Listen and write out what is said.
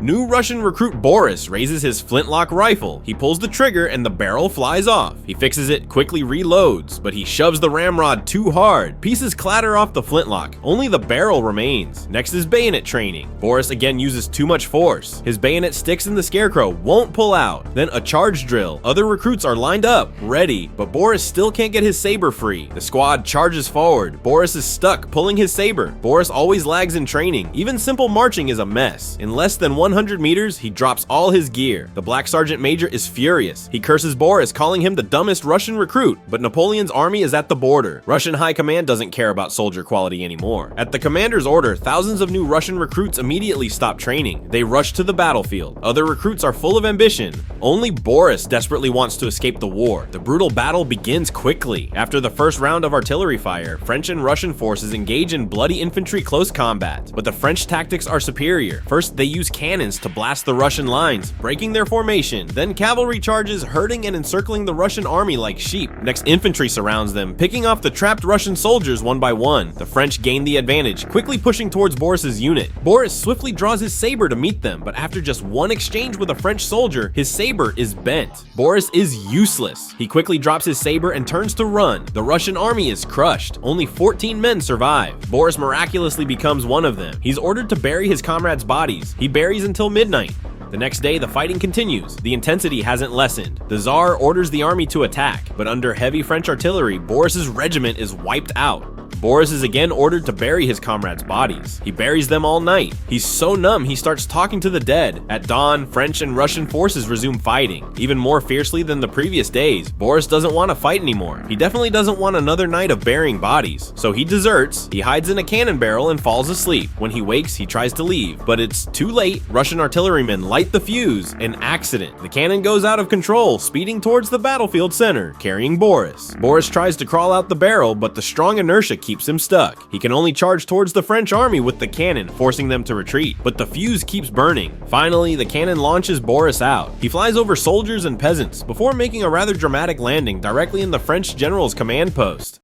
New Russian recruit Boris raises his flintlock rifle. He pulls the trigger and the barrel flies off. He fixes it, quickly reloads, but he shoves the ramrod too hard. Pieces clatter off the flintlock. Only the barrel remains. Next is bayonet training. Boris again uses too much force. His bayonet sticks and the scarecrow won't pull out. Then a charge drill. Other recruits are lined up, ready, but Boris still can't get his saber free. The squad charges forward. Boris is stuck, pulling his saber. Boris always lags in training. Even simple marching is a mess. In less than 100 meters, he drops all his gear. The Black Sergeant Major is furious. He curses Boris, calling him the dumbest Russian recruit, but Napoleon's army is at the border. Russian high command doesn't care about soldier quality anymore. At the commander's order, thousands of new Russian recruits immediately stop training. They rush to the battlefield. Other recruits are full of ambition. Only Boris desperately wants to escape the war. The brutal battle begins quickly. After the first round of artillery fire, French and Russian forces engage in bloody infantry close combat, but the French tactics are superior. First, they use cannons to blast the Russian lines, breaking their formation. Then cavalry charges, herding and encircling the Russian army like sheep. Next, infantry surrounds them, picking off the trapped Russian soldiers one by one. The French gain the advantage, quickly pushing towards Boris's unit. Boris swiftly draws his saber to meet them, but after just one exchange with a French soldier, his saber is bent. Boris is useless. He quickly drops his saber and turns to run. The Russian army is crushed. Only 14 men survive. Boris miraculously becomes one of them. He's ordered to bury his comrades' bodies. He buries until midnight. The next day, the fighting continues. The intensity hasn't lessened. The Tsar orders the army to attack, but under heavy French artillery, Boris's regiment is wiped out. Boris is again ordered to bury his comrades' bodies. He buries them all night. He's so numb, he starts talking to the dead. At dawn, French and Russian forces resume fighting, even more fiercely than the previous days. Boris doesn't want to fight anymore. He definitely doesn't want another night of burying bodies. So he deserts, he hides in a cannon barrel and falls asleep. When he wakes, he tries to leave, but it's too late. Russian artillerymen light the fuse. An accident. The cannon goes out of control, speeding towards the battlefield center, carrying Boris. Boris tries to crawl out the barrel, but the strong inertia keeps him stuck. He can only charge towards the French army with the cannon, forcing them to retreat, but the fuse keeps burning. Finally, the cannon launches Boris out. He flies over soldiers and peasants before making a rather dramatic landing directly in the French general's command post.